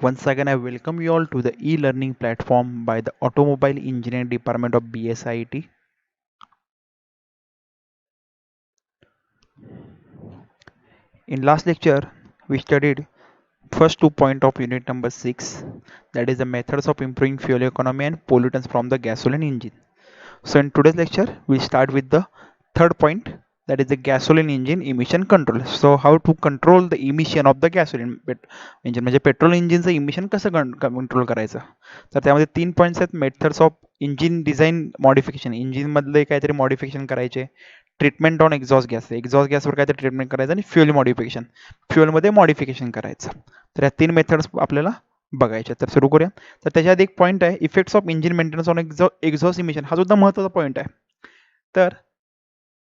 Once again, I welcome you all to the e-learning platform by the Automobile Engineering Department of BSIT. In last lecture, we studied first 2 points of unit number 6, that is the methods of improving fuel economy and pollutants from the gasoline engine. So in today's lecture, we start with the third point, that is the gasoline engine emission control. So how to control the emission of the gasoline engine, म्हणजे petrol इंजिनचं emission कसं control करायचं. तर त्यामध्ये 3 points आहेत. Methods of engine design modification, engine मधले काहीतरी modification करायचे, treatment on exhaust गॅसवर काहीतरी ट्रीटमेंट करायचं, आणि फ्युएल मॉडिफिकेशन, फ्युएलमध्ये मॉडिफिकेशन करायचं. तर या 3 मेथड्स आपल्याला बघायचे. तर सुरू करूया. तर त्याच्यात एक पॉईंट आहे, effects of engine maintenance on exhaust emission. हा सुद्धा महत्त्वाचा पॉईंट आहे. तर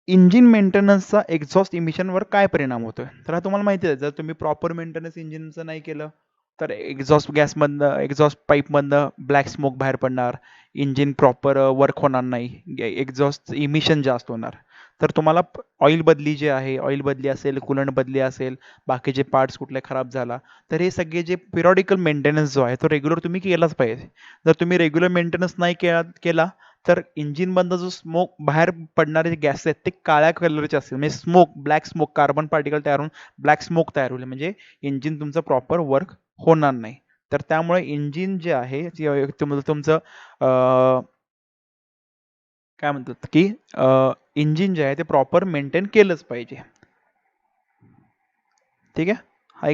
इंजिन मेंटेनन्सचा एक्झॉस्ट इमिशनवर काय परिणाम होतोय. तर हा तुम्हाला माहिती आहे, जर तुम्ही प्रॉपर मेंटेनन्स इंजिनचं नाही केलं तर एक्झॉस्ट गॅसमधनं, एक्झॉस्ट पाईपमधनं ब्लॅक स्मोक बाहेर पडणार, इंजिन प्रॉपर वर्क होणार नाही, एक्झॉस्ट इमिशन जास्त होणार. तर तुम्हाला ऑइल बदली जे आहे, ऑइल बदली असेल, कुलंट बदली असेल, बाकीचे पार्ट्स कुठले खराब झाला, तर हे सगळे जे पिरियॉडिकल मेंटेनन्स जो आहे तो रेग्युलर तुम्ही केलाच पाहिजे. जर तुम्ही रेग्युलर मेंटेनन्स नाही केला तर इंजिनमधनं जो स्मोक बाहेर पडणारे गॅस आहेत ते काळ्या कलरचे असतील, म्हणजे smoke, black smoke, carbon particle तयार होऊन ब्लॅक स्मोक तयार होईल, म्हणजे इंजिन तुमचं प्रॉपर वर्क होणार नाही. तर त्यामुळे इंजिन जे आहे तुमचं काय म्हणतात की इंजिन जे आहे ते प्रॉपर मेंटेन केलंच पाहिजे. ठीक आहे. हा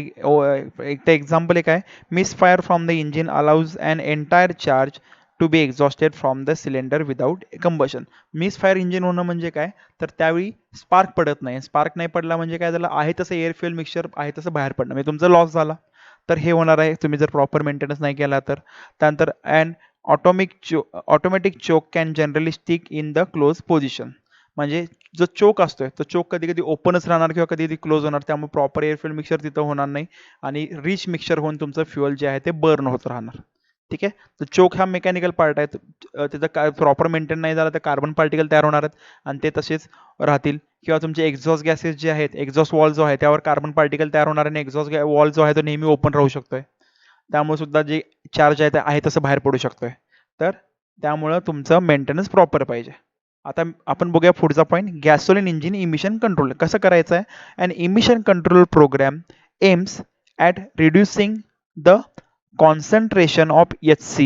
एक एक्झाम्पल एक आहे, misfire from the engine allows an entire charge to be exhausted from the cylinder without combustion. Misfire engine होणं म्हणजे काय, तर त्यावेळी स्पार्क पडत नाही. स्पार्क नाही पडला म्हणजे काय झालं, आहे तसं एअर फ्युएल मिक्सचर आहे तसं बाहेर पडणं, म्हणजे तुमचा लॉस झाला. तर हे होणार आहे तुम्ही जर प्रॉपर मेंटेनन्स नाही केला तर. त्यानंतर automatic choke can generally stick in the close position, म्हणजे जो चोक असतोय तो चोक कधी कधी ओपनच राहणार किंवा कधी कधी क्लोज होणार, त्यामुळे प्रॉपर एअर फ्युएल मिक्सचर तिथं होणार नाही आणि रिच मिक्सचर होऊन तुमचं फ्युएल जे आहे ते बर्न होत राहणार. ठीक आहे. तर चोक हा मेकॅनिकल पार्ट आहे, त्याचं प्रॉपर मेंटेन नाही झाला तर कार्बन पार्टिकल तयार होणार आहेत आणि ते तसेच राहतील. किंवा तुमचे एक्झॉस्ट गॅसेस जे आहेत, एक्झॉस्ट वॉल जो आहे त्यावर कार्बन पार्टिकल तयार होणार आणि एक्झॉस्ट वॉल जो आहे तो नेहमी ओपन राहू शकतोय, त्यामुळे सुद्धा जे चार्ज आहे ते आहे तसं बाहेर पडू शकतोय. तर त्यामुळं तुमचं मेंटेनन्स प्रॉपर पाहिजे. आता आपण बघूया पुढचा point, gasoline engine emission control कसं करायचं आहे. And emission control programme aims at reducing the concentration of HC,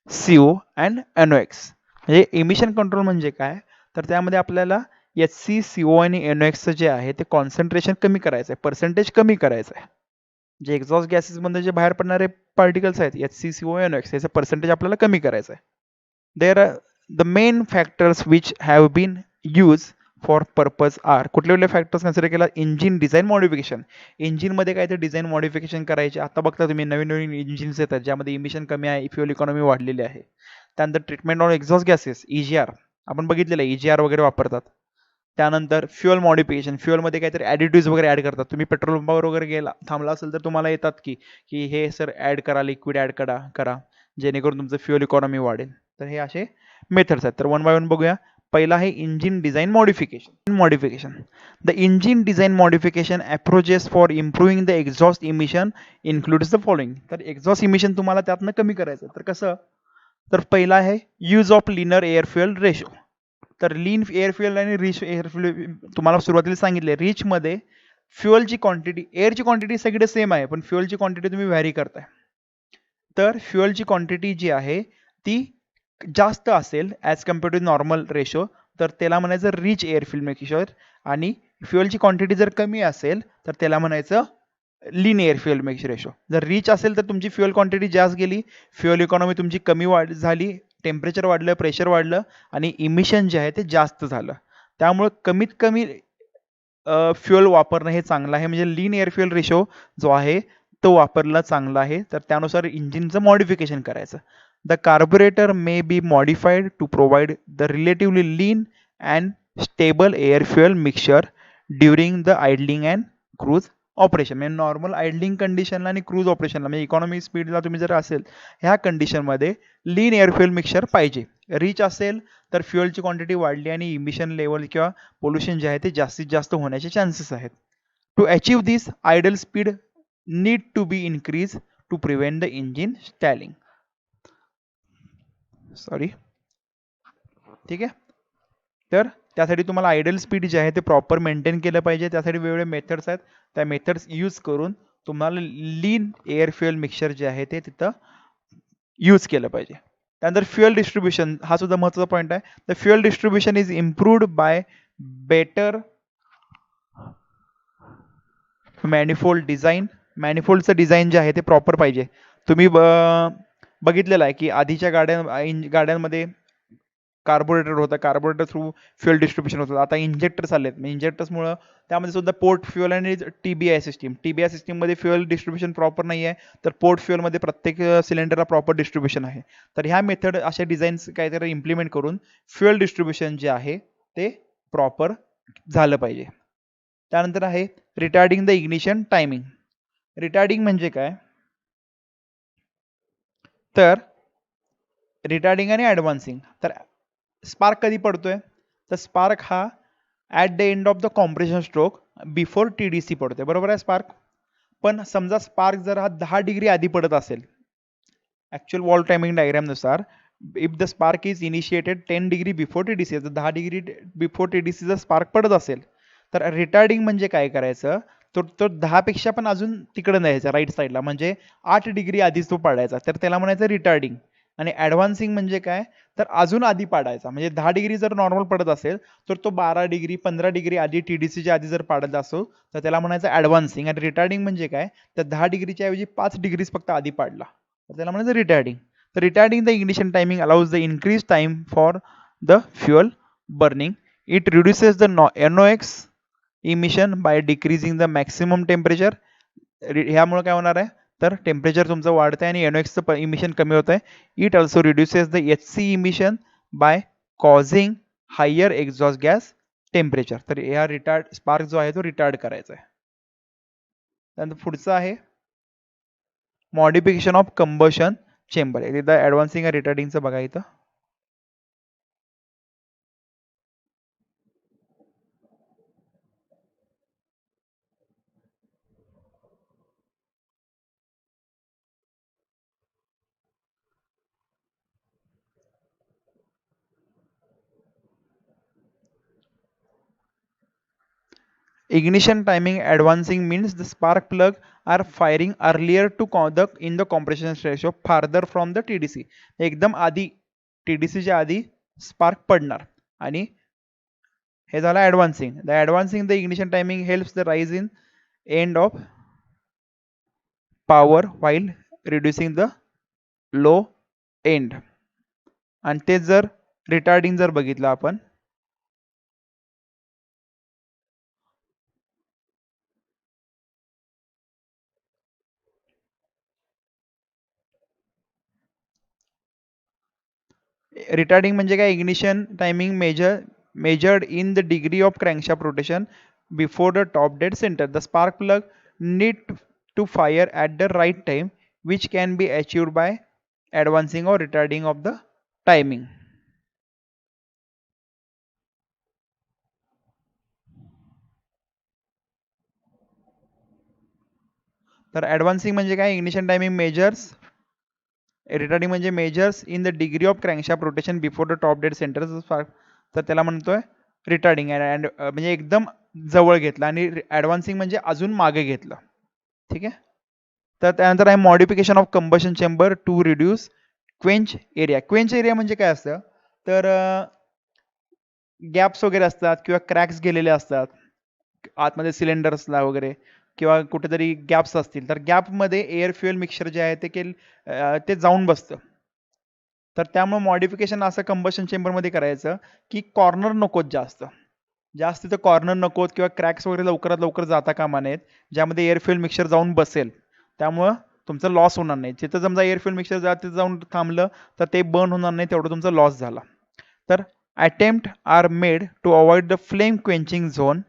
CO and NOx. म्हणजे इमिशन कंट्रोल म्हणजे काय, तर त्यामध्ये आपल्याला HC, CO आणि NOx जे आहे ते कॉन्सन्ट्रेशन कमी करायचं आहे, पर्सेंटेज कमी करायचं आहे. जे एक्झॉस्ट गॅसेसमध्ये जे बाहेर पडणारे पार्टिकल्स आहेत, HC, CO, NOx, याचं पर्सेंटेज आपल्याला कमी करायचं आहे. There are the main factors which have been use for purpose are. कुठले कुठले फॅक्टर्स कन्सिडर केला, इंजिन डिझाईन मॉडिफिकेशन, इंजिनमध्ये काय ते डिझाईन मॉडिफिकेशन करायचे. आता बघता तुम्ही नवीन नवीन इंजिन्स येतात ज्यामध्ये इमिशन कमी आहे, फ्युएल इकॉनॉमी वाढलेली आहे. त्यानंतर treatment on exhaust gases, EGR आपण बघितलेलं आहे, EGR वगैरे वापरतात. त्यानंतर फ्युएल मॉडिफिकेशन, फ्युएलमध्ये काहीतरी ॲडिटिव्स वगैरे ॲड करतात. तुम्ही पेट्रोल पंपावर वगैरे गेला थांबला असेल तर तुम्हाला येतात की की हे सर ॲड करा, लिक्विड ॲड करा जेणेकरून तुमचं फ्युएल इकॉनॉमी वाढेल. तर हे असे मेथड्स आहेत. तर वन बाय वन बघूया. पहिला आहे engine design modification. The engine design modification approaches for improving the exhaust emission includes the following. तर एक्झॉस्ट इमिशन तुम्हाला त्यातनं कमी करायचं. तर कसं, तर पहिला आहे use of linear air fuel ratio. तर लीन एअर फ्युएल आणि रिच एअर फ्युएल तुम्हाला सुरुवातीला सांगितले, रिच मध्ये फ्युएलची क्वांटिटी, एअरची क्वांटिटी सगळे सेम आहे पण फ्युएलची क्वांटिटी तुम्ही व्हॅरी करताय. तर फ्युएलची क्वांटिटी जी आहे ती जास्त असेल as compare to normal ratio, तर त्याला म्हणायचं रिच एअर फ्युएल मिक्सचर. आणि फ्युएलची क्वांटिटी जर कमी असेल तर त्याला म्हणायचं लीन एअर फ्युएल मिक्स रेशो. जर रिच असेल तर तुमची फ्युएल क्वांटिटी जास्त गेली, फ्युएल इकॉनॉमी तुमची कमी झाली, टेम्परेचर वाढलं, प्रेशर वाढलं आणि इमिशन जे आहे ते जास्त झालं. त्यामुळे कमीत कमी फ्युएल वापरणं हे चांगलं आहे, म्हणजे लीन एअर फ्युएल रेशो जो आहे तो वापरला चांगला आहे. तर त्यानुसार इंजिनचं मॉडिफिकेशन करायचं. The carburettor may be modified to provide the relatively lean and stable air fuel mixture during the idling and cruise operation. म्हणजे नॉर्मल आयडलिंग कंडिशनला आणि क्रूज ऑपरेशनला, म्हणजे इकॉनॉमी स्पीडला तुम्ही जर असेल ह्या कंडिशनमध्ये लीन एअर फ्युएल मिक्सचर पाहिजे. रिच असेल तर फ्युएलची क्वांटिटी वाढली आणि इमिशन लेवल किंवा पोल्युशन जे आहे ते जास्तीत जास्त होण्याचे चान्सेस आहेत. To achieve this idle speed need to be increased to prevent the engine stalling. Sorry, ठीक आहे. तर त्यासाठी तुम्हाला आयडल स्पीड जे आहे ते प्रॉपर मेंटेन केलं पाहिजे. त्यासाठी वेगवेगळे मेथड्स आहेत, त्या मेथड्स यूज करून तुम्हाला लीन एअर फ्युएल मिक्सचर जे आहे ते तिथं यूज केलं पाहिजे. त्यानंतर फ्युएल डिस्ट्रीब्युशन हा सुद्धा महत्त्वाचा पॉईंट आहे. The fuel distribution is improved by better manifold design. मॅनिफोल्डचं डिझाईन जे आहे ते प्रॉपर पाहिजे. तुम्ही बघितलेलं आहे की आधीच्या गाड्यांमध्ये कार्बोरेटर होता, कार्बोरेटर थ्रू फ्युएल डिस्ट्रीब्युशन होतं. आता इंजेक्टर्स आलेत, इंजेक्टर्समुळं त्यामध्ये सुद्धा पोर्ट फ्युएल आणि TBI सिस्टीम. TBI सिस्टीममध्ये फ्युएल डिस्ट्रीब्युशन प्रॉपर नाही आहे, तर पोर्ट फ्युएलमध्ये प्रत्येक सिलेंडरला प्रॉपर डिस्ट्रीब्युशन आहे. तर ह्या मेथड अशा डिझाईन्स काहीतरी इम्प्लिमेंट करून फ्युएल डिस्ट्रीब्युशन जे आहे ते प्रॉपर झालं पाहिजे. त्यानंतर आहे retarding the ignition timing. Retarding म्हणजे काय, तर रिटार्डिंग आणि ॲडव्हान्सिंग. तर स्पार्क कधी पडतोय, तर स्पार्क हा at the end of the compression stroke before TDC पडतोय, बरोबर आहे स्पार्क. पण समजा स्पार्क जर हा 10 डिग्री आधी पडत असेल, ॲक्च्युअल वॉल टायमिंग डायग्रामनुसार if the spark is initiated 10 degree before TDC, जर 10 डिग्री बिफोर TDC जर स्पार्क पडत असेल, तर रिटार्डिंग म्हणजे काय करायचं, तो 10 पेक्षा पण अजून तिकडे न्यायचा राईट साईडला, म्हणजे 8 डिग्री आधीच तो पाडायचा, तर त्याला म्हणायचं रिटार्डिंग. आणि ॲडव्हान्सिंग म्हणजे काय, तर अजून आधी पाडायचा. म्हणजे 10 डिग्री जर नॉर्मल पडत असेल, तर तो 12 डिग्री 15 डिग्री आधी TDCच्या आधी जर पाडत असो, तर त्याला म्हणायचं ॲडव्हान्सिंग. आणि रिटार्डिंग म्हणजे काय, तर 10 डिग्रीच्या ऐवजी 5 डिग्री फक्त आधी पाडला, तर त्याला म्हणायचं रिटार्डिंग. तर retarding the ignition timing allows the increase time for the fuel burning. It reduces the NOx emission by decreasing the maximum temperature. ह्यामुळे काय होणार आहे, तर टेम्परेचर तुमचं वाढतंय आणि NOxचं इमिशन कमी होत आहे. It also reduces the HC emission by causing higher exhaust gas temperature. तर ह्या रिटार्ड स्पार्क जो आहे तो रिटार्ड करायचा आहे. त्यानंतर पुढचं आहे मॉडिफिकेशन ऑफ कंबशन चेंबर. एकदा ॲडव्हान्सिंग आणि रिटार्डिंगचं बघा इथं. Ignition timing advancing means the spark plug are firing earlier to in the compression ratio farther from the TDC. एकदम आधी TDC च्या आधी स्पार्क पडणार. आणि हे झालं advancing. The advancing the ignition timing helps the rise in end of power while reducing the low end. आणि ते जर रिटार्डिंग जर बघितलं आपण, रिटार्डिंग म्हणजे काय, ignition timing measured in the degree of crankshaft rotation before the top dead center. The spark plug need to fire at the right time, which can be achieved by advancing or retarding of the timing. तर ॲडव्हान्सिंग म्हणजे काय, ignition timing measures, retarding म्हणजे measures in the degree of crankshaft rotation before the top dead centre. तर त्याला म्हणतोय retarding. म्हणजे एकदम जवळ घेतलं, आणि ॲडव्हान्सिंग म्हणजे अजून मागे घेतलं. ठीक आहे. तर त्यानंतर आहे modification of combustion chamber to reduce quench area. Quench area म्हणजे काय असतं, तर गॅप्स वगैरे असतात किंवा क्रॅक्स गेलेले असतात आतमध्ये सिलेंडर्सला वगैरे, किंवा कुठेतरी गॅप्स असतील, तर गॅपमध्ये एअर फ्युएल मिक्सचर जे आहे ते जाऊन बसतं. तर त्यामुळे मॉडिफिकेशन असं कंबशन चेंबरमध्ये करायचं की कॉर्नर नकोत, जास्त तर कॉर्नर नकोत, किंवा क्रॅक्स वगैरे लवकरात लवकर जाता कामा नयेत, ज्यामध्ये एअर फ्युएल मिक्सचर जाऊन बसेल. त्यामुळं तुमचं लॉस होणार नाही. तिथं समजा एअर फ्युएल मिक्सचर तिथं जाऊन थांबलं तर ते बर्न होणार नाही, तेवढं तुमचा लॉस झाला. तर attempt are made to avoid the flame quenching zone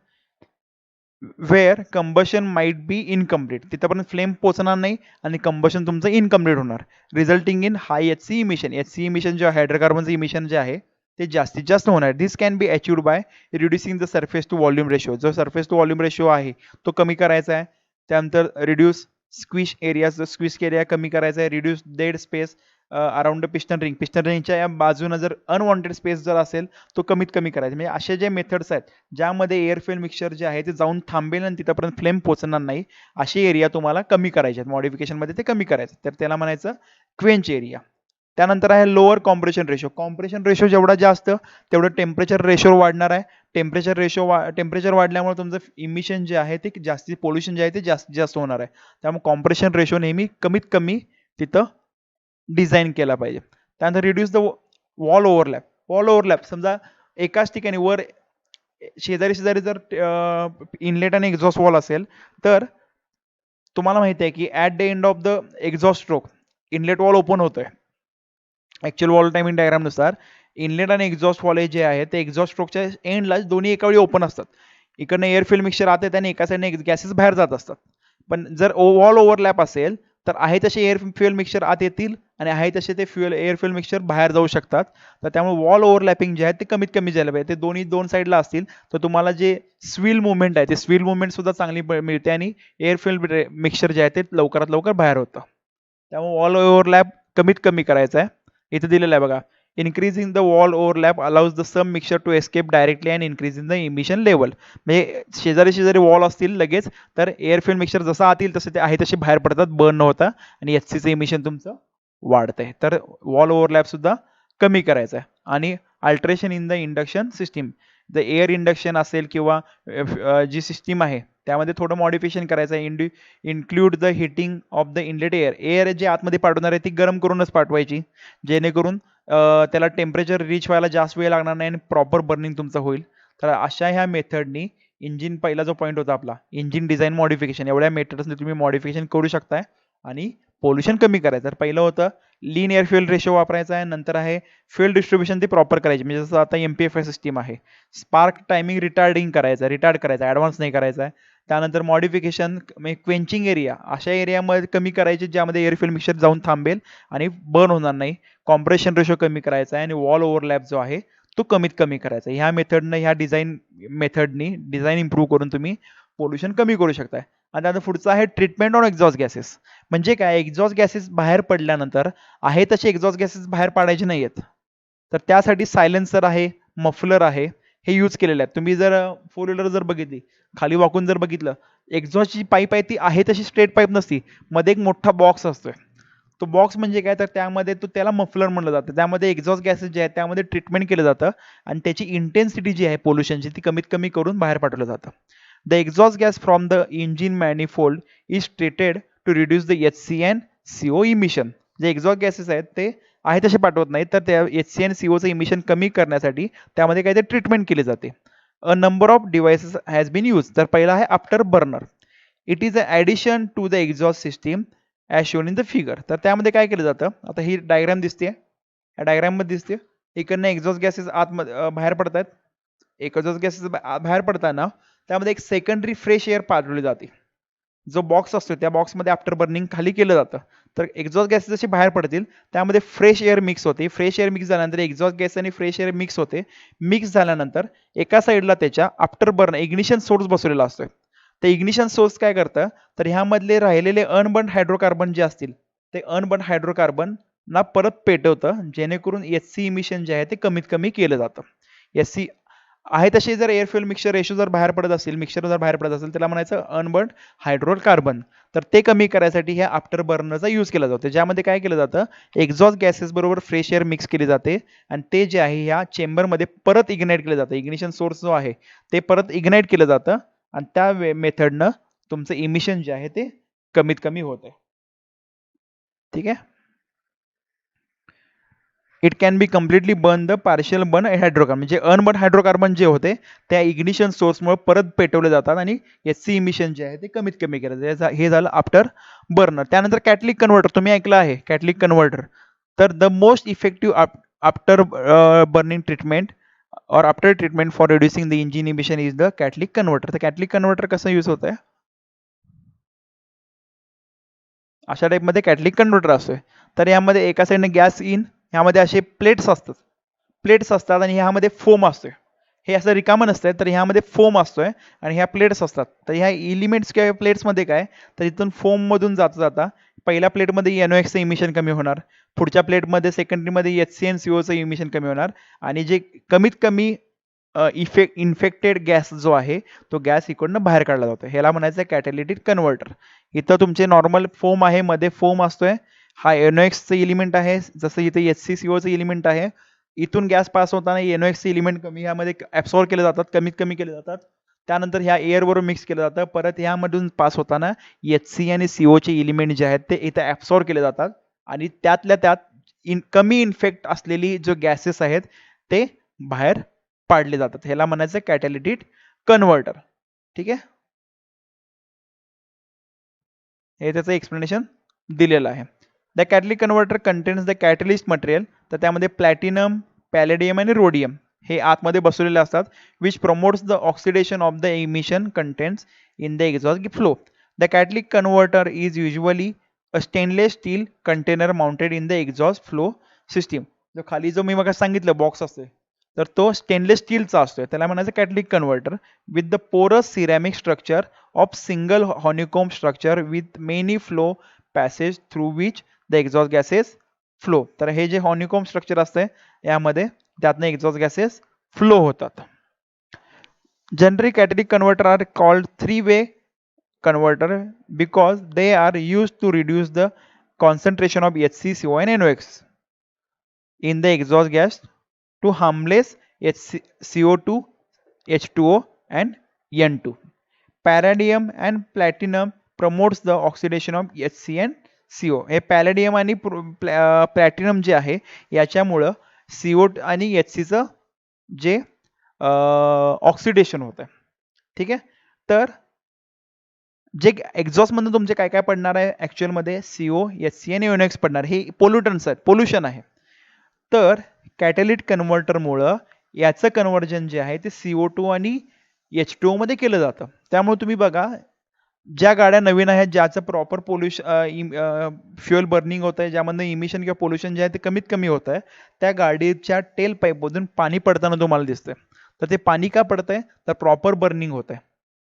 where combustion might be incomplete. तिथपर्यंत फ्लेम पोचणार नाही आणि कंबशन तुमचं इनकम्प्लीट होणार, resulting in high HC emission. HC emission जे हायड्रोकार्बनचं इमिशन जे आहे ते जास्तीत जास्त होणार. This can be achieved by reducing the surface to volume ratio. जो सरफेस टू व्हॉल्यूम रेशो आहे तो कमी करायचा आहे. त्यानंतर reduce squish area, squish area कमी करायचा आहे. Reduce dead space around the piston रिंगच्या या बाजूने जर अनवॉन्टेड स्पेस जर असेल तो कमीत कमी करायचा. म्हणजे असे जे मेथड्स आहेत ज्यामध्ये एअर फ्युएल मिक्सचर जे आहे ते जाऊन थांबेल आणि तिथपर्यंत फ्लेम पोहोचणार नाही, असे एरिया तुम्हाला कमी करायचे आहेत. मॉडिफिकेशनमध्ये ते कमी करायचं, तर त्याला म्हणायचं क्वेंच एरिया. त्यानंतर आहे lower compression ratio. Compression ratio जेवढा जास्त तेवढं टेम्परेचर रेशो वाढणार आहे. टेम्परेचर वाढल्यामुळे तुमचं इमिशन जे आहे ते जास्ती, पोल्युशन जे आहे ते जास्तीत जास्त होणार आहे. त्यामुळे कॉम्प्रेशन रेशो नेहमी कमीत कमी तिथं डिझाईन केला पाहिजे. त्यानंतर reduce the valve overlap. Wall overlap समजा एकाच ठिकाणी वर शेजारी शेजारी जर इनलेट आणि एक्झॉस्ट वॉल असेल तर तुम्हाला माहिती आहे की at the end of the exhaust stroke inlet valve open होतोय. ऍक्च्युअल वॉल टायमिंग डायग्राम नुसार इनलेट आणि एक्झॉस्ट वॉल जे आहे ते एक्झॉस्ट स्ट्रोकच्या एंडला दोन्ही एका वेळी ओपन असतात. इकडनं एअर फ्युएल मिक्सचर आत येते आणि एका साईडने गॅसेस बाहेर जात असतात. पण जर वॉल ओव्हरलॅप असेल तर आहे तसे एअर फ्युएल मिक्सचर आत येतील आणि आहे तसे ते एअर फ्युएल मिक्सचर बाहेर जाऊ शकतात. तर त्यामुळे वॉल ओव्हरलॅपिंग जे आहे ते कमीत कमी झालं पाहिजे. ते दोन्ही दोन साईडला असतील तर तुम्हाला जे स्विल मुवमेंट आहे ते स्विल मुवमेंट सुद्धा चांगली मिळते आणि एअर फ्युएल मिक्सचर जे आहे ते लवकरात लवकर बाहेर होतं. त्यामुळे वॉल ओव्हरलॅप कमीत कमी करायचा आहे. इथे दिलेलं आहे बघा, increasing the valve overlap allows the some mixture to escape directly and increasing the emission level. म्हणजे शेजारी शेजारी वॉल असतील लगेच तर एअर फ्युएल मिक्सचर जसं आतील तसे ते आहे तसे बाहेर पडतात, बर्न न होता, आणि HCचं इमिशन तुमचं वाढतंय. तर वॉल ओव्हरलॅप सुद्धा कमी करायचं आहे. आणि alteration in the induction system, the air induction असेल किंवा जी सिस्टीम आहे त्यामध्ये थोडं मॉडिफिकेशन करायचं आहे. Include the heating of the inlet air जे आतमध्ये पाठवणार आहे ती गरम करूनच पाठवायची, जेणेकरून त्याला टेम्परेचर रीच व्हायला जास्त वेळ लागणार नाही आणि प्रॉपर बर्निंग तुमचं होईल. तर अशा ह्या मेथडनी इंजिन, पहिला जो पॉईंट होता आपला इंजिन डिझाईन मॉडिफिकेशन, एवढ्या मेथड्सने तुम्ही मॉडिफिकेशन करू शकताय आणि पोल्युशन कमी करायचं. तर पहिलं होतं लीन एअर फ्युएल रेशो वापरायचा आहे. नंतर आहे फ्युएल डिस्ट्रीब्युशन ते प्रॉपर करायची, म्हणजे जसं आता MPFI सिस्टीम आहे. स्पार्क टायमिंग रिटार्ड करायचा, ॲडव्हान्स नाही करायचा आहे. त्यानंतर मॉडिफिकेशन म्हणजे क्वेंचिंग एरिया, अशा एरियामध्ये कमी करायचे ज्यामध्ये एअर फ्युएल मिक्सचर जाऊन थांबेल आणि बर्न होणार नाही. कॉम्प्रेशन रेशो कमी करायचा आहे आणि वॉल ओव्हरलॅप जो आहे तो कमीत कमी करायचा. ह्या मेथडनं, ह्या डिझाईन इम्प्रूव्ह करून तुम्ही पोल्युशन कमी करू शकताय. आणि आता पुढचं आहे ट्रीटमेंट ऑन एक्झॉस्ट गॅसेस. म्हणजे काय, एक्झॉस्ट गॅसेस बाहेर पडल्यानंतर आहे तसे एक्झॉस्ट गॅसेस बाहेर पाडायचे नाही आहेत. तर त्यासाठी सायलेन्सर आहे, मफलर आहे, हे यूज केलेले आहेत. तुम्ही जर 4 व्हीलर जर बघितली, खाली वाकून जर बघितलं, एक्झॉस्टची पाईप आहे ती आहे तशी स्ट्रेट पाईप नसती, मध्ये एक मोठा बॉक्स असतोय. तो बॉक्स म्हणजे काय, तर त्यामध्ये त्याला मफलर म्हणलं जातं. त्यामध्ये एक्झॉस्ट गॅसेस जे आहेत त्यामध्ये ट्रीटमेंट केलं जातं आणि त्याची इंटेन्सिटी जी आहे पोल्युशनची ती कमीत कमी करून बाहेर पाठवलं जातं. The exhaust gas from the engine manifold is treated to reduce the HC and CO emission. जे एक्झॉस्ट गॅसेस आहेत ते आहे तसे पाठवत नाहीत, तर त्या HC and COचं इमिशन कमी करण्यासाठी त्यामध्ये काहीतरी ट्रीटमेंट केली जाते. A number of devices has been use. तर पहिला आहे afterburner. It is a addition to the exhaust system as shown in the figure. तर त्यामध्ये काय केलं जातं, आता ही डायग्राम दिसते, या डायग्राममध्ये दिसते, इकडनं एक्झॉस्ट गॅसेस बाहेर पडतात. एक्झॉस्ट गॅसेस बाहेर पडताना त्यामध्ये एक सेकंडरी फ्रेश एअर पाठवली जाते. जो बॉक्स असतो त्या बॉक्समध्ये आफ्टर बर्निंग खाली केलं जातं. तर एक्झॉस्ट गॅसेस जसे बाहेर पडतील त्यामध्ये फ्रेश एअर मिक्स होते. फ्रेश एअर मिक्स झाल्यानंतर एक्झॉस्ट गॅस आणि फ्रेश एअर मिक्स होते. मिक्स झाल्यानंतर एका साईडला त्याच्या आफ्टर बर्न इग्निशन सोर्स बसवलेला असतो. ते इग्निशन सोर्स काय करतं, तर ह्यामधले राहिलेले अनबर्न हायड्रोकार्बन जे असतील ते अनबर्न हायड्रोकार्बन ना परत पेटवतं, जेणेकरून HC इमिशन जे आहे ते कमीत कमी केलं जातं. HC आहे तसे जर एअर फ्युएल मिक्सचर रेशो जर बाहेर पडत असेल, मिक्सचर जर बाहेर पडत असेल, त्याला म्हणायचं अनबर्न हायड्रोकार्बन. तर ते कमी करायसाठी ह्या आफ्टर बर्नरचा यूज केला जातो. ज्यामध्ये काय केलं जातं, एक्झॉस्ट गॅसेस बरोबर फ्रेश एअर मिक्स केली जाते आणि ते जे आहे ह्या चेंबरमध्ये परत इग्नाइट केलं जातं. इग्निशन सोर्स जो आहे ते परत इग्नाइट केलं जातं आणि त्या मेथडनं तुमचं इमिशन जे आहे ते कमीत कमी होत आहे. ठीक आहे. It can be completely burn the partial burn hydrocarbon. म्हणजे अनबर्न हायड्रोकार्बन जे होते त्या इग्निशन सोर्समुळे परत पेटवले जातात आणि HC इमिशन जे आहे ते कमीत कमी करायचं. हे झालं आफ्टर बर्नर. त्यानंतर कॅटलिक कन्व्हर्टर तुम्ही ऐकलं आहे, कॅटलिक कन्व्हर्टर. तर the most effective after burning treatment or after treatment for reducing the engine emission is the catalytic converter. तर कॅटलिक कन्व्हर्टर कसं यूज होत आहे, अशा टाईपमध्ये कॅटलिक कन्व्हर्टर असतोय. तर यामध्ये एका साईडने गॅस इन, ह्यामध्ये असे प्लेट्स असतात आणि ह्यामध्ये फोम असतोय. हे असं रिकामं नसतंय, तर ह्यामध्ये फोम असतोय आणि ह्या प्लेट्स असतात. तर ह्या एलिमेंट्स किंवा प्लेट्समध्ये काय, तर इथून फोममधून जाता जाता पहिल्या प्लेटमध्ये NOx चं इमिशन कमी होणार, पुढच्या प्लेटमध्ये सेकंडरीमध्ये HCnCO चं इमिशन कमी होणार आणि जे कमीत कमी इन्फेक्टेड गॅस जो आहे तो गॅस इकडनं बाहेर काढला जातो. ह्याला म्हणायचं कॅटॅलिटिक कन्व्हर्टर. इथं तुमचे नॉर्मल फोम आहे, मध्ये फोम असतोय, हा NOx चं एलिमेंट आहे, जसं इथे HCCO चं एलिमेंट आहे. इथून गॅस पास होताना NOx चे एलिमेंट कमी ह्यामध्ये ऍब्सॉर्ब केले जातात, कमीत कमी केले जातात. त्यानंतर ह्या एअर बरोबर मिक्स केलं जातं. परत ह्यामधून पास होताना HC आणि CO चे एलिमेंट जे आहेत ते इथे ऍब्सॉर्ब केले जातात आणि त्यातल्या त्यात कमी इन्फेक्ट असलेली जो गॅसेस आहेत ते बाहेर पाडले जातात. ह्याला म्हणायचं कॅटॅलिटिक कन्व्हर्टर. ठीक आहे, हे त्याचं एक्सप्लेनेशन दिलेलं आहे. The catalytic converter contains the catalyst material. तर त्यामध्ये प्लॅटिनम, पॅलेडियम आणि रोडियम हे आतमध्ये बसवलेले असतात, which promotes the oxidation of the emission contents in the exhaust flow. The catalytic converter is usually a stainless steel container mounted in the exhaust flow system. जो खाली जो मी मग सांगितलं बॉक्स असतोय, तर तो स्टेनलेस स्टीलचा असतोय, त्याला म्हणायचं catalytic converter, with the porous ceramic structure of single honeycomb structure with many flow passage through which the exhaust gases flow. तर हे जे हॉनिकॉम स्ट्रक्चर असतंय यामध्ये त्यातनं एक्झॉस्ट गॅसेस फ्लो होतात. Generally catalytic converter are called 3-way converter because they are used to reduce the concentration of HC, CO and NOx in the exhaust gas to harmless CO2, H2O and N2. Palladium and platinum promotes the oxidation of HC and CO. हे पॅलेडियम आणि platinum जे आहे याच्यामुळं CO आणि HC चं जे oxidation होतं. ठीक आहे, तर जे एक्झॉस्ट मधून तुमचे काय काय पडणार आहे ऍक्च्युअल मध्ये CO, HC आणि NOx पडणार, हे पोल्युटन्स आहेत, पोल्युशन आहे. तर कॅटॅलिटिक कन्व्हर्टर मुळे याचं कन्व्हर्जन जे आहे ते CO2 आणि H2O मध्ये केलं जातं. त्यामुळे तुम्ही बघा, ज्या गाड्या नवीन आहेत ज्याचं प्रॉपर फ्युएल बर्निंग होत आहे, ज्यामध्ये इमिशन किंवा पोल्युशन जे आहे ते कमीत कमी होत आहे, त्या गाडीच्या टेल पाईप मधून पाणी पडताना तुम्हाला दिसतंय. तर ते पाणी का पडतंय, तर प्रॉपर बर्निंग होत आहे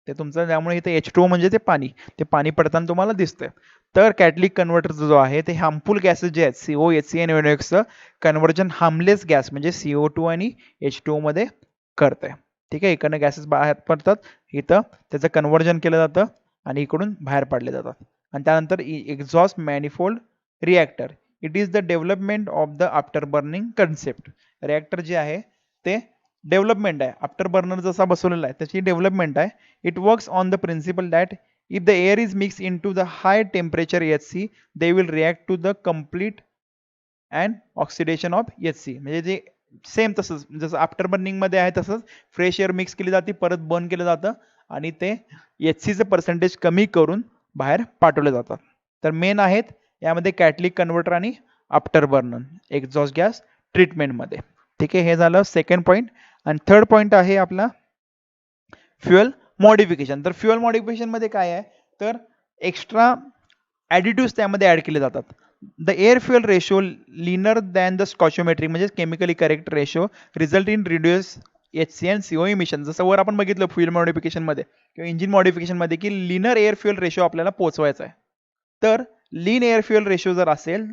ते तुमचं, त्यामुळे इथे H2O म्हणजे ते पाणी पडताना तुम्हाला दिसतंय. तर कॅटॅलिटिक कन्व्हर्टर जो आहे ते हार्मफुल गॅसेस जे आहेत CO, HC आणि NOx चं कन्व्हर्जन हार्मलेस गॅस म्हणजे CO2 आणि H2O मध्ये करतंय. ठीक आहे, इकडनं गॅसेस बाहेर पडतात, इथं त्याचं कन्व्हर्जन केलं जातं आणि इकडून बाहेर पाडले जातात. आणि त्यानंतर exhaust manifold reactor. It is the development of the after burning concept. Reactor जे आहे ते डेव्हलपमेंट आहे, आफ्टर बर्नर जसा बसवलेला आहे त्याची डेव्हलपमेंट आहे. It works on the principle that if the air is mix into the high temperature HC they will react to the complete and oxidation of HC. म्हणजे जे same तसंच जसं after burning मध्ये आहे तसंच fresh air mix केली जाते, परत बर्न केलं जातं आणि ते HCचं पर्सेंटेज कमी करून बाहेर पाठवले जातात. तर मेन आहेत यामध्ये कॅटॅलिटिक कन्व्हर्टर आणि आफ्टर बर्नर एक्झॉस्ट गॅस ट्रीटमेंटमध्ये. ठीक आहे, हे झालं सेकंड पॉईंट. आणि थर्ड पॉईंट आहे आपला फ्युएल मॉडिफिकेशन. तर फ्युएल मॉडिफिकेशन मध्ये काय आहे, तर एक्स्ट्रा ॲडिटिव्ह त्यामध्ये ऍड केले जातात. The air fuel ratio leaner than the stoichiometric म्हणजे chemically correct ratio result in reduce HC आणि CO इमिशन. जसं वर आपण बघितलं फ्युएल मॉडिफिकेशन मध्ये किंवा इंजिन मॉडिफिकेशन मध्ये की लिनर एअर फ्युएल रेशो आपल्याला पोहोचवायचा आहे. तर लीन एअर फ्युएल रेशो जर असेल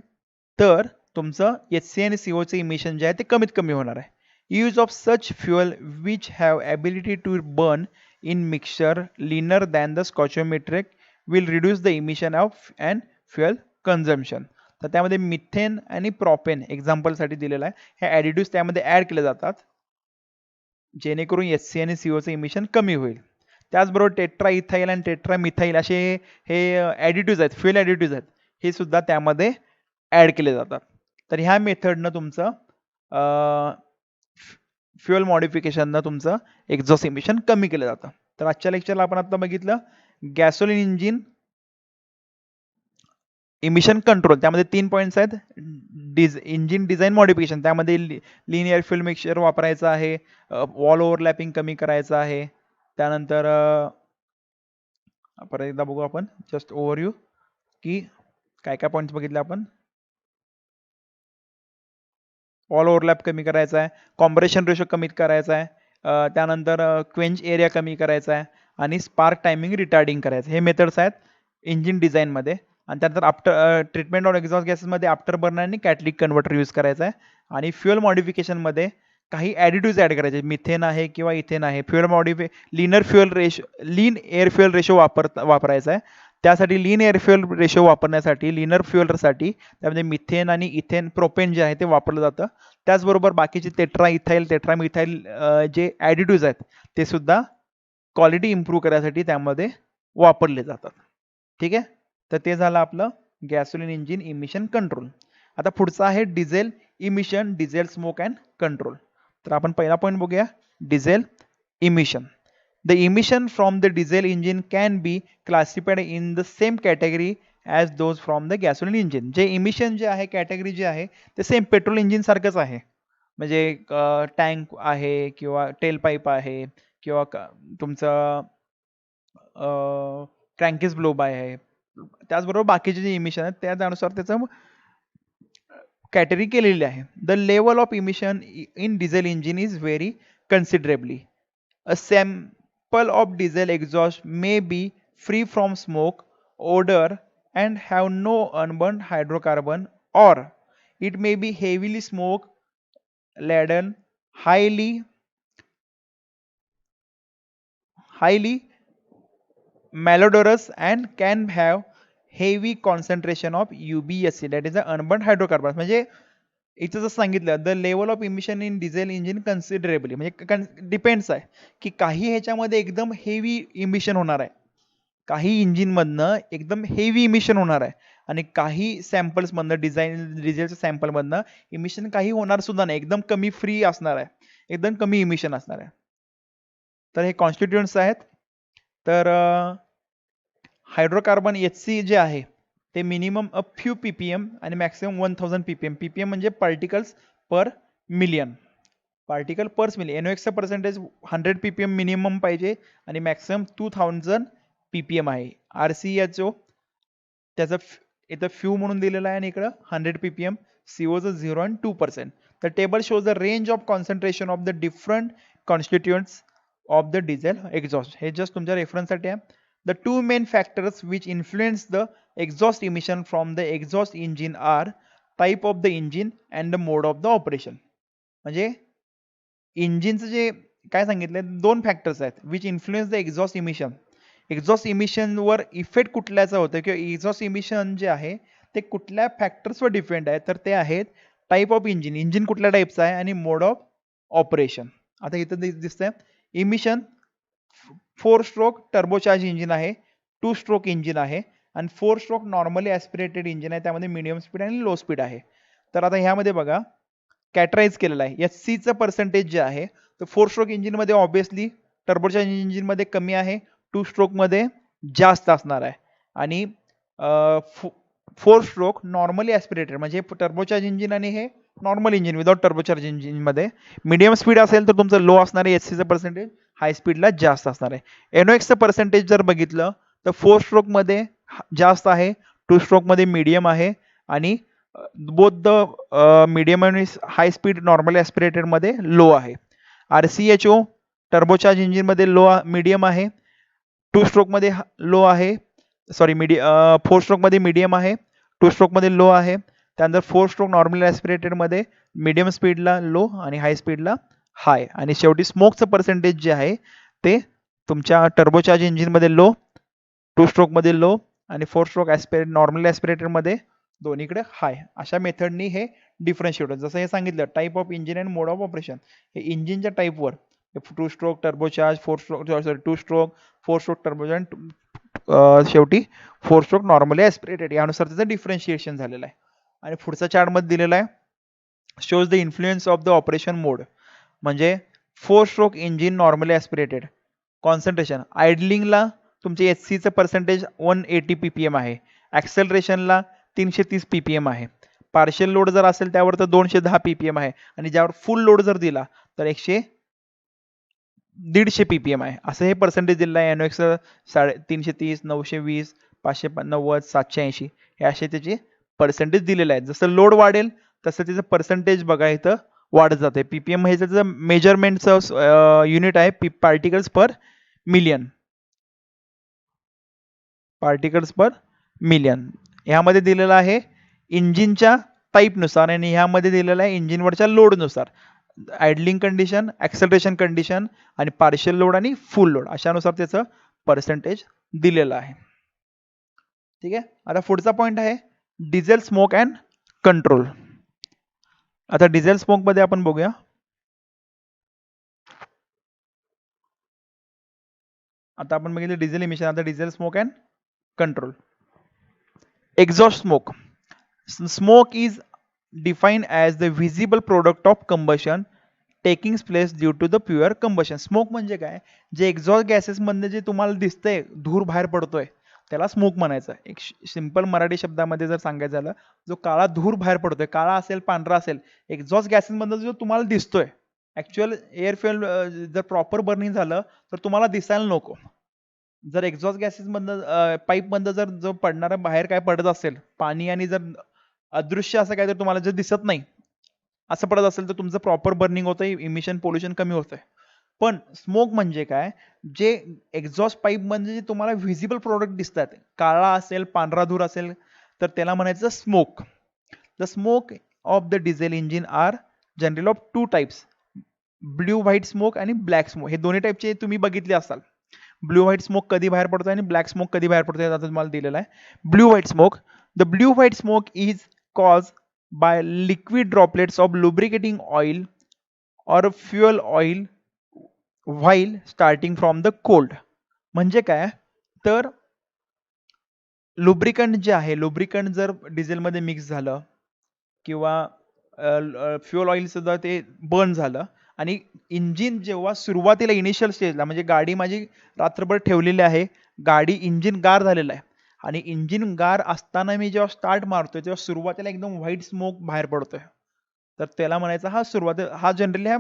तर तुमचं HC आणि CO चे इमिशन जे आहे ते कमीत कमी होणार आहे. Use of such fuel which have ability to burn in mixture leaner than the stoichiometric will reduce the emission of and fuel consumption. तर त्यामध्ये मिथेन आणि प्रोपेन एक्झाम्पलसाठी दिलेला आहे, हे ॲडिटिव्ह त्यामध्ये ऍड केले जातात जेणेकरून HC आणि CO चे इमिशन कमी होईल. त्याचबरोबर टेट्रा इथाईल आणि टेट्रा मिथाईल असे हे ॲडिटिव्ह आहेत, फ्युएल ॲडिटिव्ह आहेत, हे सुद्धा त्यामध्ये ऍड केले जातात. तर ह्या मेथडनं तुमचं फ्युएल मॉडिफिकेशननं तुमचं एक्झॉस्ट इमिशन कमी केलं जातं. तर आजच्या लेक्चरला आपण आता बघितलं गॅसोलिन इंजिन इमिशन कंट्रोल, त्यामध्ये 3 पॉईंट्स आहेत. इंजिन डिझाईन मॉडिफिकेशन, त्यामध्ये लिनियर फ्युएल मिक्सचर वापरायचं आहे, वॉल ओव्हरलॅपिंग कमी करायचं आहे. त्यानंतर परत एकदा बघू आपण जस्ट ओव्हरव्ह्यू की काय काय पॉईंट्स बघितले आपण. वॉल ओव्हरलॅप कमी करायचा आहे, कॉम्प्रेशन रेशो कमी करायचा आहे, त्यानंतर क्वेंच एरिया कमी करायचा आहे आणि स्पार्क टायमिंग रिटार्डिंग करायचं. हे मेथड्स आहेत इंजिन डिझाईनमध्ये. आणि त्यानंतर आफ्टर ट्रीटमेंट ऑफ एक्झॉस्ट गॅसेसमध्ये आफ्टर बर्नर आणि कॅटलिक कन्व्हर्टर यूज करायचा आहे. आणि फ्युअल मॉडिफिकेशनमध्ये काही ॲडिटिव्ज ॲड करायचे, मिथेन आहे किंवा इथेन आहे. लीन एअर फ्युअल रेशो वापरायचा आहे. त्यासाठी लीन एअर फ्युअल रेशो वापरण्यासाठी लीनर फ्युअलसाठी त्यामध्ये मिथेन आणि इथेन प्रोपेन जे आहे ते वापरलं जातं. त्याचबरोबर बाकीचे टेट्रा इथाईल टेट्रा मिथाईल जे ॲडिटिव्ज आहेत ते सुद्धा क्वालिटी इम्प्रूव्ह करण्यासाठी त्यामध्ये वापरले जातात. ठीक आहे, तर ते झालं आपलं गॅसोलिन इंजिन इमिशन कंट्रोल. आता पुढचं आहे diesel emission, diesel smoke and control. तर आपण पहिला पॉईंट बघूया, diesel emission. The emission from the diesel engine can be classified in the same category as those from the gasoline engine. जे emission जे आहे कॅटेगरी जे आहे ते सेम पेट्रोल इंजिन सारखंच आहे. म्हणजे टँक आहे किंवा टेल पाईप आहे किंवा तुमचं क्रँकिस ब्लोब आहे. त्याचबरोबर बाकीचे जे इमिशन आहेत त्यानुसार त्याचं कॅटेगरी केलेली आहे. The level of emission in diesel engine is very considerably. A sample of diesel exhaust may be free from smoke, odor, and have no unburned hydrocarbon, or it may be heavily smoke laden, highly malodorous, and can have heavy concentration of UBSC, that is the unburned hydrocarbons. म्हणजे इथं जसं सांगितलं, the level of emission in diesel engine considerably, म्हणजे depends आहे की काही ह्याच्यामध्ये एकदम हेवी इमिशन होणार आहे, काही इंजिनमधनं एकदम हेवी इमिशन होणार आहे, आणि काही सॅम्पल्समधनं डिझेलच्या सॅम्पलमधनं इमिशन काही होणार सुद्धा नाही, एकदम कमी फ्री असणार आहे, एकदम कमी इमिशन असणार आहे. तर हे कॉन्स्टिट्युएंट्स आहेत. तर हायड्रोकार्बन HC जे आहे ते मिनिमम अ फ्यू PPM आणि मॅक्सिमम 1000 PPM. PPM म्हणजे पार्टिकल्स पर मिलियन, पार्टिकल पर मिलियन. NOx चा पर्सेंटेज 100 PPM मिनिमम पाहिजे आणि मॅक्सिमम 2000 PPM आहे. RCHO त्याचं इथं फ्यू म्हणून दिलेलं आहे आणि इकडं 100 PPM. CO चं 0 आणि 2%. The table shows the range of concentration of the different constituents of the diesel exhaust. हे जस्ट तुमच्या रेफरन्ससाठी आहे. The two main factors which influence the exhaust emission from the exhaust engine are type of the engine and the mode of the operation. म्हणजे इंजिनचं जे काय सांगितलं, दोन factors आहेत which influence the exhaust emission. Exhaust इमिशनवर effect कुठल्याचा होतं किंवा एक्झॉस्ट इमिशन जे आहे ते कुठल्या फॅक्टर्सवर डिपेंड आहे, तर ते आहेत टाईप ऑफ इंजिन, इंजिन कुठल्या टाईपचं आहे, आणि मोड ऑफ ऑपरेशन. आता इथं दिसतंय इमिशन 4 स्ट्रोक टर्बोचार्ज इंजिन आहे, 2 स्ट्रोक इंजिन आहे, आणि 4 स्ट्रोक नॉर्मली ॲस्पिरेटेड इंजिन आहे, त्यामध्ये मिडियम स्पीड आणि लो स्पीड आहे. तर आता ह्यामध्ये बघा कॅटराईज केलेलं आहे. HCचं पर्सेंटेज जे आहे तर 4 स्ट्रोक इंजिनमध्ये ऑब्विसली टर्बोचार्ज इंजिनमध्ये कमी आहे, 2 स्ट्रोकमध्ये जास्त असणार आहे, आणि 4 स्ट्रोक नॉर्मली ॲस्पिरेटेड म्हणजे टर्बोचार्ज इंजिन आणि हे नॉर्मल इंजिन विदाउट टर्बोचार्ज इंजिनमध्ये मिडियम स्पीड असेल तर तुमचं लो असणार आहे HCचं पर्सेंटेज, हाय स्पीडला जास्त असणार आहे. NOxचं पर्सेंटेज जर बघितलं तर 4 स्ट्रोकमध्ये जास्त आहे, 2 स्ट्रोकमध्ये मीडियम आहे, आणि बोथ द मीडियम आणि हाय स्पीड नॉर्मल ॲस्पिरेटेड मध्ये लो आहे. RCHO टर्बोचार्ज इंजिनमध्ये मीडियम आहे, 2 स्ट्रोकमध्ये लो आहे, 4 स्ट्रोकमध्ये मीडियम आहे, 2 स्ट्रोकमध्ये लो आहे. त्यानंतर 4 स्ट्रोक नॉर्मल ॲस्पिरेटेड मध्ये मीडियम स्पीडला लो आणि हाय स्पीडला हाय. आणि शेवटी स्मोकचं पर्सेंटेज जे आहे ते तुमच्या टर्बोचार्ज इंजिनमध्ये लो, 2 स्ट्रोकमध्ये लो, आणि 4 स्ट्रोक नॉर्मल ॲस्पिरेटेडमध्ये दोन्हीकडे हाय. अशा मेथडनी हे डिफरन्शिएट होतं. जसं हे सांगितलं type of engine and mode of operation, हे इंजिनच्या टाईपवर 2 stroke turbocharge, 2 stroke 4 stroke turbocharge, शेवटी 4 स्ट्रोक नॉर्मली ॲस्पिरेटेड, यानुसार त्याचं डिफरन्शिएशन झालेलं आहे. आणि पुढचा चार्टमध्ये दिलेला आहे shows the influence of the operation mode. म्हणजे 4 stroke engine normally aspirated, concentration आयडलिंगला तुमचे HCचं पर्सेंटेज 180 PPM आहे, ॲक्सेलरेशनला 330 PPM आहे, पार्शियल लोड जर असेल त्यावर तर 210 PPM आहे, आणि ज्यावर फुल लोड जर दिला तर 150 PPM आहे. असं हे पर्सेंटेज दिलेलं आहे. NOx 330, 920, 590, 780 हे असे त्याचे पर्सेंटेज दिलेले आहेत. जसं लोड वाढेल तसं त्याचं पर्सेंटेज बघा इथं वाढत जाते. पीपीएम हे त्याचं मेजरमेंटचं युनिट आहे, पार्टिकल्स पर मिलियन. पार्टिकल्स पर मिलियन. ह्यामध्ये दिलेलं आहे इंजिनच्या टाईपनुसार आणि ह्यामध्ये दिलेलं आहे इंजिनवरच्या लोडनुसार. आयडलिंग कंडिशन, ॲक्सेलरेशन कंडिशन आणि पार्शियल लोड आणि फुल लोड अशानुसार त्याचं पर्सेंटेज दिलेलं आहे. ठीक आहे. आता पुढचा पॉईंट आहे डिझेल स्मोक अँड कंट्रोल. आता डिझेल स्मोक मध्ये आपण बघूया. आता आपण बघितलं डिझेल इमिशन. आता diesel smoke and control. Exhaust smoke. Smoke is defined as the visible product of combustion taking place due to the pure combustion. Smoke म्हणजे काय? जे एक्झॉस्ट गॅसेस मधनं जे तुम्हाला दिसतंय धूर बाहेर पडतोय त्याला स्मोक म्हणायचं. एक सिंपल मराठी शब्दामध्ये जर सांगायचं झालं, जो काळा धूर बाहेर पडतोय, काळा असेल पांढरा असेल, एक्झॉस्ट गॅसेस मधनं जो तुम्हाला दिसतोय, ऍक्च्युअल एअर फ्युएल जर प्रॉपर बर्निंग झालं तर तुम्हाला दिसायला नको. जर एक्झॉस्ट गॅसेस मधनं पाईप मधनं जर जो पडणारा बाहेर काय पडत असेल पाणी आणि जर अदृश्य असं काय तर तुम्हाला जर दिसत नाही असं पडत असेल तर तुमचं प्रॉपर बर्निंग होतंय, इमिशन पोल्युशन कमी होतंय. पण स्मोक म्हणजे काय? जे एक्झॉस्ट पाईप म्हणजे जे तुम्हाला व्हिजिबल प्रोडक्ट दिसतात, काळा असेल पांढरा धूर असेल तर त्याला म्हणायचं smoke. The smoke of the diesel engine are general of two types, blue white smoke आणि ब्लॅक स्मोक. हे दोन्ही टाईपचे तुम्ही बघितले असाल. ब्ल्यू व्हाईट स्मोक कधी बाहेर पडतो आणि ब्लॅक स्मोक कधी बाहेर पडतो आता तुम्हाला दिलेला आहे. Blue white smoke. The blue white smoke is caused by liquid droplets of lubricating oil or fuel oil while starting from the cold. म्हणजे काय तर लुब्रिकंट जे आहे, लुब्रिकंट जर डिझेलमध्ये मिक्स झालं किंवा फ्युअल ऑइल सुद्धा ते बर्न झालं आणि इंजिन जेव्हा सुरुवातीला इनिशियल स्टेजला म्हणजे गाडी माझी रात्रभर ठेवलेली आहे, गाडी इंजिन गार झालेलं आहे आणि इंजिन गार असताना मी जेव्हा स्टार्ट मारतोय तेव्हा सुरुवातीला एकदम व्हाईट स्मोक बाहेर पडतोय, तर त्याला म्हणायचं हा जनरली हा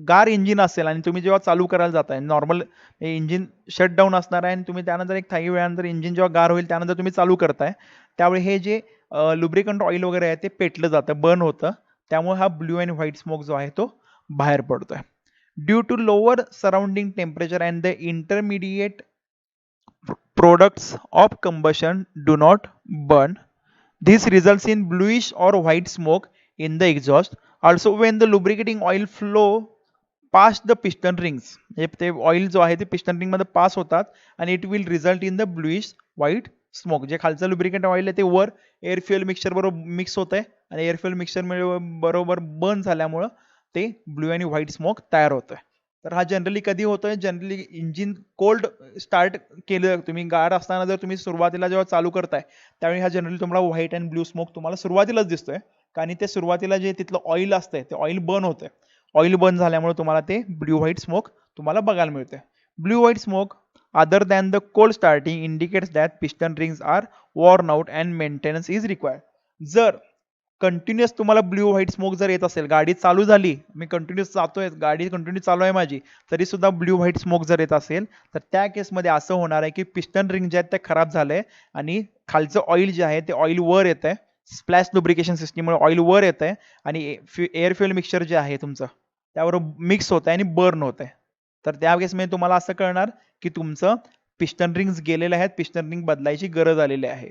गार इंजिन असेल आणि तुम्ही जेव्हा चालू करायला जाताय नॉर्मल इंजिन शट डाऊन असणार आहे आणि तुम्ही त्यानंतर एक काही वेळानंतर इंजिन जेव्हा गार होईल त्यानंतर तुम्ही चालू करताय त्यावेळी हे जे लुब्रिकंट ऑइल वगैरे आहे ते पेटलं जातं, बर्न होतं, त्यामुळे हा ब्ल्यू अँड व्हाईट स्मोक जो आहे तो बाहेर पडतोय. Due to lower surrounding temperature and the intermediate products of combustion do not burn. This results in bluish or white smoke in the exhaust. Also, when the lubricating oil flow past the piston rings, ते oil जो आहे ते piston ring मध्ये pass होतात आणि it will result in the bluish white smoke. जे खालचं lubricant oil आहे ते वर एअर फ्युएल मिक्सचर बरोबर मिक्स होत आहे आणि एअर फ्युएल मिक्सचर बरोबर बर्न झाल्यामुळं ते ब्ल्यू आणि व्हाईट स्मोक तयार होतोय. तर हा जनरली कधी होतोय? जनरली इंजिन कोल्ड स्टार्ट केलं, तुम्ही गार असताना जर तुम्ही सुरुवातीला जेव्हा चालू करताय त्यावेळी हा जनरली तुम्हाला व्हाईट अँड ब्ल्यू स्मोक तुम्हाला सुरुवातीलाच दिसतोय, कारण ते सुरुवातीला जे तिथलं ऑइल असतंय ते ऑइल बर्न होतंय. ऑइल बर्न झाल्यामुळे तुम्हाला ते ब्ल्यू व्हाईट स्मोक तुम्हाला बघायला मिळते. Blue white smoke other than the cold starting indicates that piston rings are worn out and maintenance is required. जर कंटिन्युअस तुम्हाला ब्ल्यू व्हाईट स्मोक जर येत असेल, गाडी चालू झाली, मी कंटिन्युअस जातोय, गाडी कंटिन्यू चालू आहे माझी, तरी सुद्धा ब्ल्यू व्हाईट स्मोक जर येत असेल तर त्या केसमध्ये असं होणार आहे की पिस्टन रिंग जे आहेत ते खराब झालंय आणि खालचं ऑइल जे आहे ते ऑइल वर येत आहे, स्प्लॅश लुब्रिकेशन सिस्टीममुळे ऑइल वर येत आहे आणि एअर फ्युएल मिक्सचर जे आहे तुमचं त्यावर मिक्स होत आहे आणि बर्न होत आहे. तर त्या केसमध्ये तुम्हाला असं कळणार की तुमचं पिस्टन रिंग्स गेलेले आहेत, पिस्टन रिंग बदलायची गरज आलेली आहे.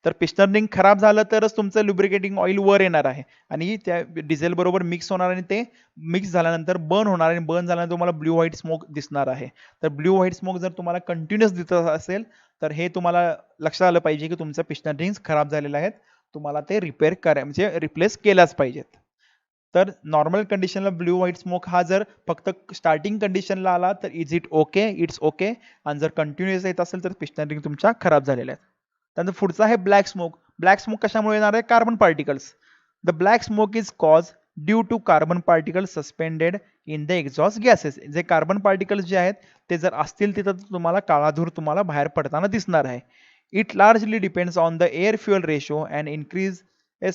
तर पिस्टन रिंग खराब झालं तरच तुमचं लुब्रिकेटिंग ऑइल वर येणार आहे आणि त्या डिझेल बरोबर मिक्स होणार आणि ते मिक्स झाल्यानंतर बर्न होणार आणि बर्न झाल्यानंतर तुम्हाला ब्ल्यू व्हाईट स्मोक दिसणार आहे. तर ब्ल्यू व्हाईट स्मोक जर तुम्हाला कंटिन्युअस दिसत असेल तर हे तुम्हाला लक्षात आलं पाहिजे की तुमचं पिस्टन रिंग्स खराब झालेले आहेत, तुम्हाला ते रिपेअर म्हणजे रिप्लेस केल्याच पाहिजेत. तर नॉर्मल कंडिशनला ब्ल्यू व्हाईट स्मोक हा जर फक्त स्टार्टिंग कंडिशनला आला तर is it okay, it's okay, आणि जर कंटिन्युअस येत असेल तर पिस्टन रिंग तुमच्या खराब झालेल्या आहेत. त्यानंतर पुढचा आहे ब्लॅक स्मोक. ब्लॅक स्मोक कशामुळे येणार आहे? Carbon particles. The black smoke is cause due to carbon particles suspended in the exhaust gases. जे कार्बन पार्टिकल्स जे आहेत ते जर असतील तिथं तुम्हाला काळा धूर तुम्हाला बाहेर पडताना दिसणार आहे. It largely depends on the air fuel ratio and increase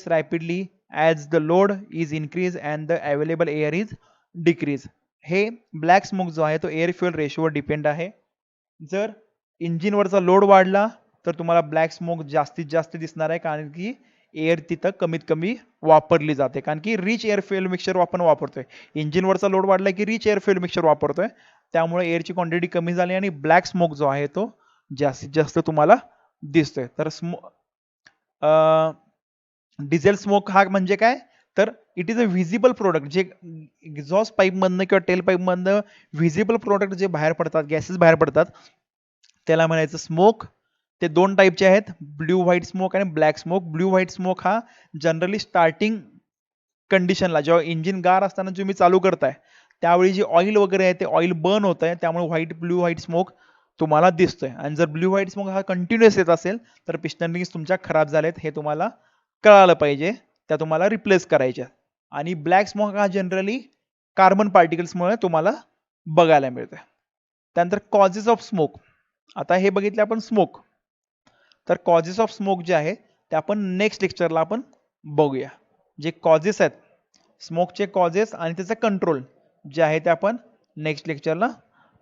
rapidly as the load is increase and the available air is decrease. हे ब्लॅक स्मोक जो आहे तो एअर फ्युएल रेशोवर डिपेंड आहे. जर इंजिनवरचा लोड वाढला तर तुम्हाला ब्लॅक स्मोक जास्तीत जास्त दिसणार आहे, कारण की एअर तिथं कमीत कमी वापरली जाते, कारण की रिच एअर फ्युएल मिक्सचर आपण वापरतोय. इंजिनवरचा लोड वाढला की रिच एअर फ्युएल मिक्सचर वापरतोय, त्यामुळे एअरची क्वांटिटी कमी झाली आणि ब्लॅक स्मोक जो आहे तो जास्तीत जास्त तुम्हाला दिसतोय. तर डिझेल स्मोक हा म्हणजे काय, तर it is a visible product, जे एक्झॉस्ट पाईपमधनं किंवा टेल पाईपमधनं व्हिजिबल प्रोडक्ट जे बाहेर पडतात, गॅसेस बाहेर पडतात, त्याला म्हणायचं स्मोक. ते दोन टाईपचे आहेत, ब्ल्यू व्हाईट स्मोक आणि black smoke. Blue white smoke हा जनरली स्टार्टिंग कंडिशनला, जेव्हा इंजिन गार असताना तुम्ही चालू करताय त्यावेळी जे ऑइल वगैरे आहे ते ऑइल बर्न होत आहे, त्यामुळे ब्ल्यू व्हाईट स्मोक तुम्हाला दिसतोय. आणि जर ब्ल्यू व्हाईट स्मोक हा कंटिन्युअस येत असेल तर पिस्टन रिंग्स तुमच्या खराब झालेत हे तुम्हाला कळालं पाहिजे, त्या तुम्हाला रिप्लेस करायच्या. आणि ब्लॅक स्मोक हा जनरली कार्बन पार्टिकल्समुळे तुम्हाला बघायला मिळतोय. त्यानंतर कॉजेस ऑफ स्मोक. आता हे बघितले आपण स्मोक, तर कॉजेस ऑफ स्मोक जे आहे ते आपण नेक्स्ट लेक्चरला आपण बघूया. जे कॉजेस आहेत स्मोकचे कॉजेस आणि त्याचा कंट्रोल जे आहे ते आपण नेक्स्ट लेक्चरला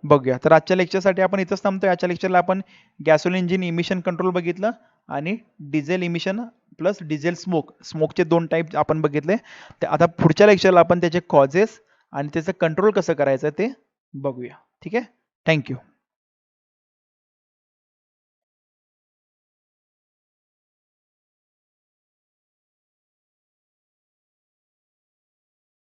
बघूया. तर आजच्या लेक्चरसाठी आपण इथंच थांबतोय. आजच्या लेक्चरला आपण गॅसोलिन इंजिन इमिशन कंट्रोल बघितलं आणि डिझेल इमिशन प्लस डिझेल स्मोकचे दोन टाईप आपण बघितले. ते आता पुढच्या लेक्चरला आपण त्याचे कॉजेस आणि त्याचं कंट्रोल कसं करायचं ते बघूया. ठीक आहे, थँक्यू.